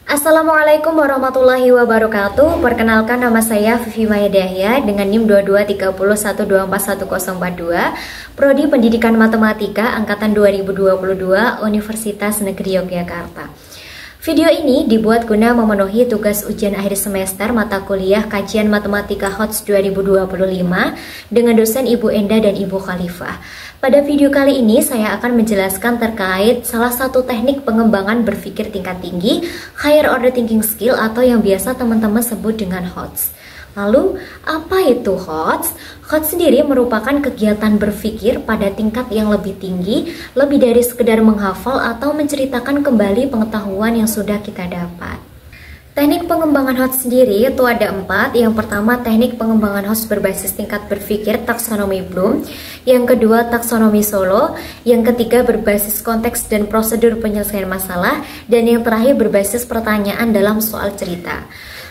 Assalamualaikum warahmatullahi wabarakatuh. Perkenalkan, nama saya Vivi Maya Dahya dengan NIM 2230124142, Prodi Pendidikan Matematika Angkatan 2022 Universitas Negeri Yogyakarta. Video ini dibuat guna memenuhi tugas ujian akhir semester mata kuliah Kajian Matematika HOTS 2025 dengan dosen Ibu Enda dan Ibu Khalifah. Pada video kali ini saya akan menjelaskan terkait salah satu teknik pengembangan berpikir tingkat tinggi, higher order thinking skill, atau yang biasa teman-teman sebut dengan HOTS. Lalu, apa itu HOTS? HOTS sendiri merupakan kegiatan berpikir pada tingkat yang lebih tinggi, lebih dari sekedar menghafal atau menceritakan kembali pengetahuan yang sudah kita dapat. Teknik pengembangan HOTS sendiri itu ada 4. Yang pertama, teknik pengembangan HOTS berbasis tingkat berpikir taksonomi Bloom. Yang kedua, taksonomi Solo. Yang ketiga, berbasis konteks dan prosedur penyelesaian masalah. Dan yang terakhir, berbasis pertanyaan dalam soal cerita.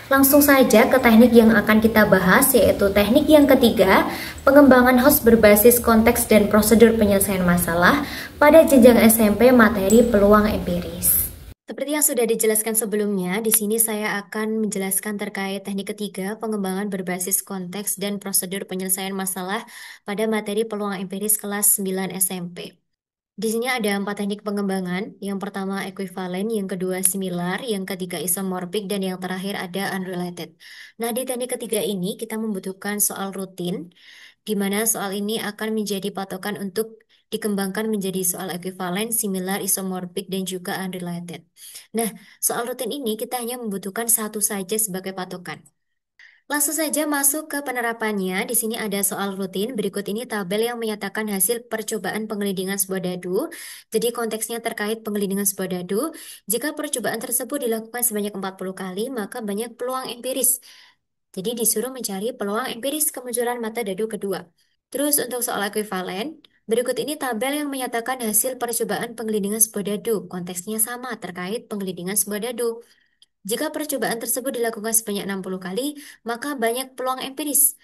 Langsung saja ke teknik yang akan kita bahas, yaitu teknik yang ketiga, pengembangan HOTS berbasis konteks dan prosedur penyelesaian masalah pada jenjang SMP materi peluang empiris. Seperti yang sudah dijelaskan sebelumnya, di sini saya akan menjelaskan terkait teknik ketiga, pengembangan berbasis konteks dan prosedur penyelesaian masalah pada materi peluang empiris kelas 9 SMP. Di sini ada 4 teknik pengembangan. Yang pertama equivalent, yang kedua similar, yang ketiga isomorphic, dan yang terakhir ada unrelated. Nah, di teknik ketiga ini kita membutuhkan soal rutin, di mana soal ini akan menjadi patokan untuk dikembangkan menjadi soal equivalent, similar, isomorphic, dan juga unrelated. Nah, soal rutin ini kita hanya membutuhkan satu saja sebagai patokan. Langsung saja masuk ke penerapannya. Di sini ada soal rutin. Berikut ini tabel yang menyatakan hasil percobaan pengelindingan sebuah dadu. Jadi konteksnya terkait pengelindingan sebuah dadu. Jika percobaan tersebut dilakukan sebanyak 40 kali, maka banyak peluang empiris. Jadi disuruh mencari peluang empiris kemunculan mata dadu kedua. Terus untuk soal ekuivalen, berikut ini tabel yang menyatakan hasil percobaan pengelindingan sebuah dadu. Konteksnya sama terkait pengelindingan sebuah dadu. Jika percobaan tersebut dilakukan sebanyak 60 kali, maka banyak peluang empiris.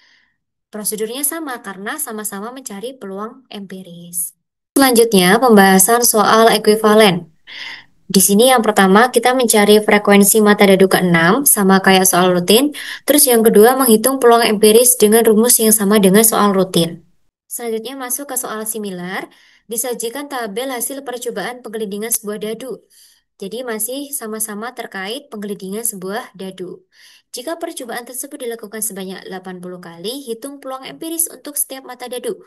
Prosedurnya sama karena sama-sama mencari peluang empiris. Selanjutnya, pembahasan soal ekuivalen. Di sini yang pertama kita mencari frekuensi mata dadu ke-6 sama kayak soal rutin. Terus yang kedua menghitung peluang empiris dengan rumus yang sama dengan soal rutin. Selanjutnya masuk ke soal similar. Disajikan tabel hasil percobaan pengelindingan sebuah dadu. Jadi masih sama-sama terkait pengelindingan sebuah dadu. Jika percobaan tersebut dilakukan sebanyak 80 kali, hitung peluang empiris untuk setiap mata dadu.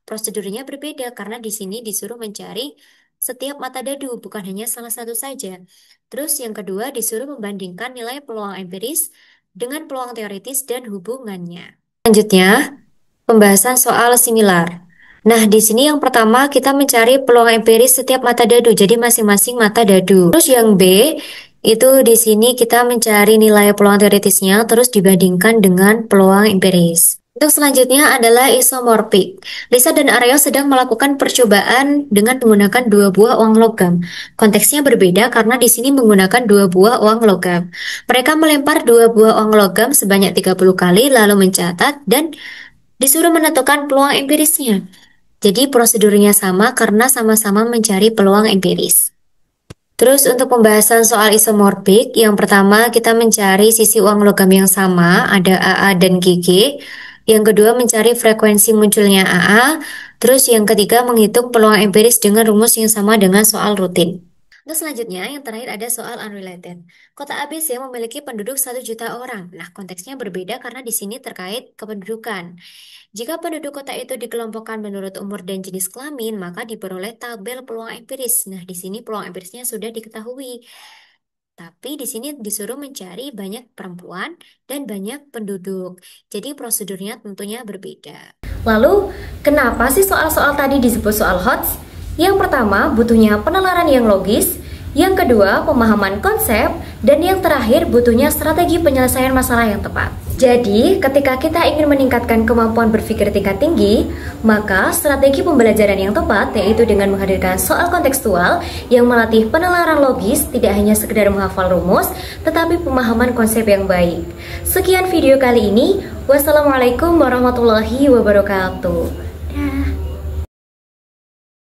Prosedurnya berbeda karena di sini disuruh mencari setiap mata dadu, bukan hanya salah satu saja. Terus yang kedua disuruh membandingkan nilai peluang empiris dengan peluang teoritis dan hubungannya. Selanjutnya, pembahasan soal similar. Nah, di sini yang pertama kita mencari peluang empiris setiap mata dadu, jadi masing-masing mata dadu. Terus yang B, itu di sini kita mencari nilai peluang teoritisnya, terus dibandingkan dengan peluang empiris. Untuk selanjutnya adalah isomorphic. Lisa dan Aryo sedang melakukan percobaan dengan menggunakan 2 buah uang logam. Konteksnya berbeda karena di sini menggunakan 2 buah uang logam. Mereka melempar 2 buah uang logam sebanyak 30 kali, lalu mencatat dan disuruh menentukan peluang empirisnya. Jadi prosedurnya sama karena sama-sama mencari peluang empiris. Terus untuk pembahasan soal isomorphic, yang pertama kita mencari sisi uang logam yang sama, ada AA dan GG. Yang kedua mencari frekuensi munculnya AA. Terus yang ketiga menghitung peluang empiris dengan rumus yang sama dengan soal rutin. Untuk selanjutnya, yang terakhir ada soal unrelated. Kota ABC memiliki penduduk 1 juta orang. Nah, konteksnya berbeda karena di sini terkait kependudukan. Jika penduduk kota itu dikelompokkan menurut umur dan jenis kelamin, maka diperoleh tabel peluang empiris. Nah, di sini peluang empirisnya sudah diketahui. Tapi di sini disuruh mencari banyak perempuan dan banyak penduduk. Jadi prosedurnya tentunya berbeda. Lalu, kenapa sih soal-soal tadi disebut soal HOTS? Yang pertama, butuhnya penalaran yang logis. Yang kedua, pemahaman konsep. Dan yang terakhir, butuhnya strategi penyelesaian masalah yang tepat. Jadi, ketika kita ingin meningkatkan kemampuan berpikir tingkat tinggi, maka strategi pembelajaran yang tepat yaitu dengan menghadirkan soal kontekstual yang melatih penalaran logis, tidak hanya sekedar menghafal rumus, tetapi pemahaman konsep yang baik. Sekian video kali ini. Wassalamualaikum warahmatullahi wabarakatuh.